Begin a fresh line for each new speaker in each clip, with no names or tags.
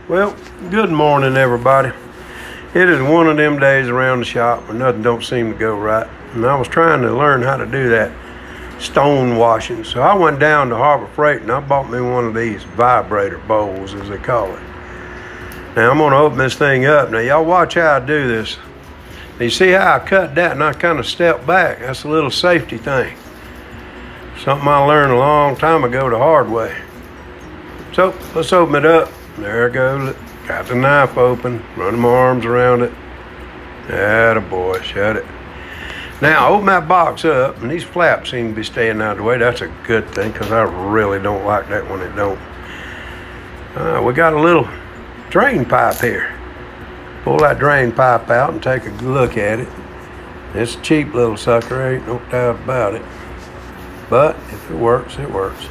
Well, good morning, everybody. It is one of them days around the shop where nothing don't seem to go right. And I was trying to learn how to do that stone washing. So I went down to Harbor Freight and I bought me one of these vibrator bowls, as they call it. Now I'm gonna open this thing up. Now y'all watch how I do this. Now, you see how I cut that and I kind of step back? That's a little safety thing. Something I learned a long time ago the hard way. So let's open it up. There I go. Got the knife open. Running my arms around it. Attaboy, shut it. Now open that box up, and these flaps seem to be staying out of the way. That's a good thing, because I really don't like that when it don't. We got a little drain pipe here. Pull that drain pipe out and take a look at it. It's a cheap little sucker, ain't no doubt about it. But if it works, it works.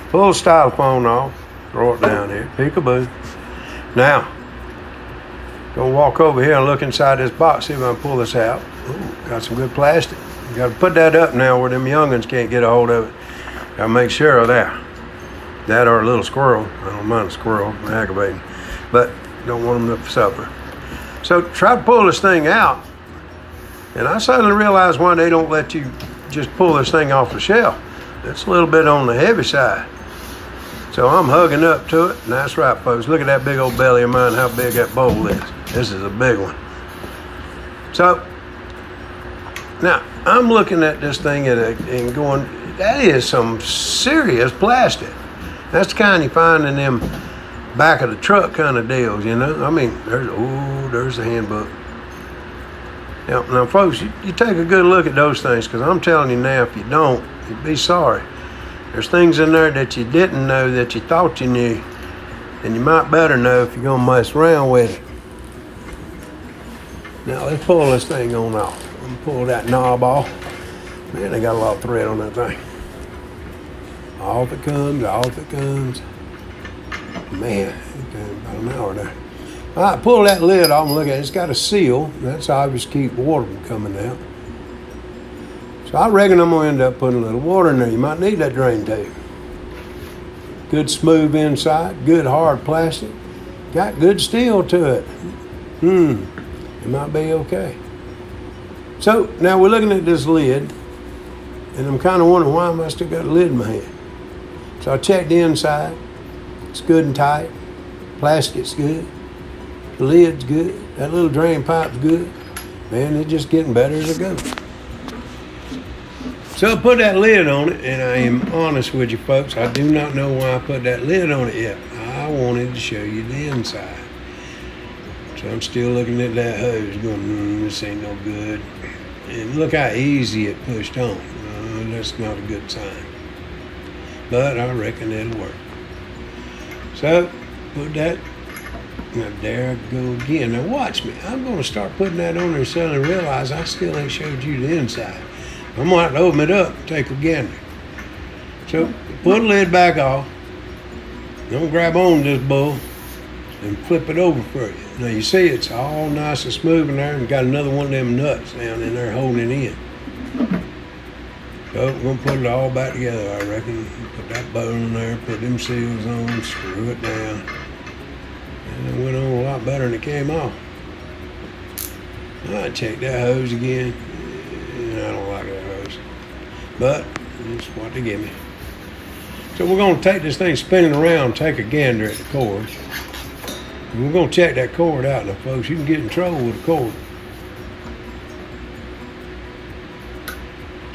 Pull the styrofoam off. Throw it down here. Peekaboo. Now, gonna walk over here and look inside this box, see if I can pull this out. Ooh, got some good plastic. You gotta put that up now where them young'uns can't get a hold of it. Gotta make sure of that. That or a little squirrel. I don't mind a squirrel, I'm aggravating. But don't want them to suffer. So try to pull this thing out. And I suddenly realized why they don't let you just pull this thing off the shelf. It's a little bit on the heavy side. So I'm hugging up to it, and that's right, folks. Look at that big old belly of mine, how big that bowl is. This is a big one. So, now, I'm looking at this thing and going, that is some serious plastic. That's the kind you find in them back of the truck kind of deals, you know? I mean, there's the handbook. Now folks, you take a good look at those things, because I'm telling you now, if you don't, you'd be sorry. There's things in there that you didn't know that you thought you knew, and you might better know if you're gonna mess around with it. Now let's pull this thing on off. I'm gonna pull that knob off. Man, they got a lot of thread on that thing. Off it comes, off it comes. Man, about an hour there. All right, pull that lid off and look at it. It's got a seal. That's obvious to keep water from coming out. So I reckon I'm gonna end up putting a little water in there. You might need that drain tape. Good smooth inside, good hard plastic. Got good steel to it. It might be okay. So now we're looking at this lid, and I'm kind of wondering why I still got a lid in my hand. So I checked the inside. It's good and tight. Plastic's good. The lid's good. That little drain pipe's good. Man, it's just getting better as it goes. So I put that lid on it, and I am honest with you folks, I do not know why I put that lid on it yet. I wanted to show you the inside. So I'm still looking at that hose going, this ain't no good. And look how easy it pushed on. That's not a good sign. But I reckon it'll work. So, put that, now there I go again. Now watch me, I'm gonna start putting that on there and suddenly realize I still ain't showed you the inside. I'm gonna have to open it up and take a gander. So, put the lid back off. I'm gonna grab on this bowl and flip it over for you. Now you see it's all nice and smooth in there, and got another one of them nuts down in there holding it in. So we're gonna put it all back together, I reckon. Put that bowl in there, put them seals on, screw it down. And it went on a lot better than it came off. I check that hose again. I don't like that hose, but it's what they give me. So we're gonna take this thing spinning around, take a gander at the cord. And we're gonna check that cord out now, folks. You can get in trouble with the cord.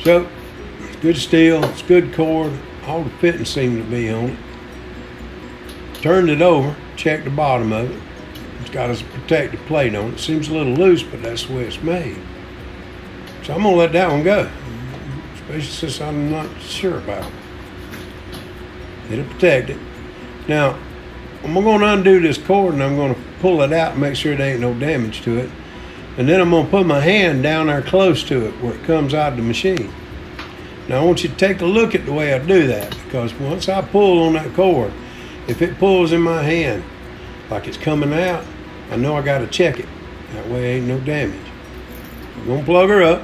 So, it's good steel, it's good cord. All the fittings seem to be on it. Turned it over, checked the bottom of it. It's got a protective plate on it. Seems a little loose, but that's the way it's made. So I'm gonna let that one go, especially since I'm not sure about it. It'll protect it. Now, I'm gonna undo this cord and I'm gonna pull it out and make sure there ain't no damage to it. And then I'm gonna put my hand down there close to it where it comes out of the machine. Now I want you to take a look at the way I do that, because once I pull on that cord, if it pulls in my hand like it's coming out, I know I gotta check it. That way ain't no damage. I'm gonna plug her up.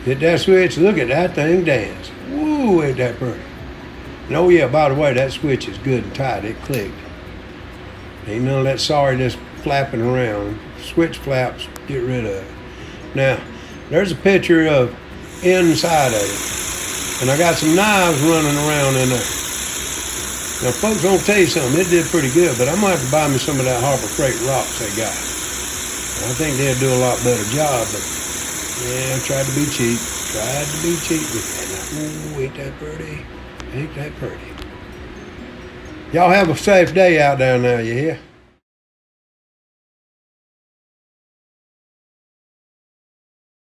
Hit that switch, look at that thing dance. Woo, ain't that pretty? And oh yeah, by the way, that switch is good and tight. It clicked. Ain't none of that sorry just flapping around. Switch flaps, get rid of it. Now, there's a picture of inside of it. And I got some knives running around in there. Now, folks, I'll tell you something. It did pretty good, but I'm going to have to buy me some of that Harbor Freight rocks they got. I think they'll do a lot better job, but yeah, I tried to be cheap. Tried to be cheap. Ooh, ain't that pretty? Ain't that pretty? Y'all have a safe day out down there, you hear?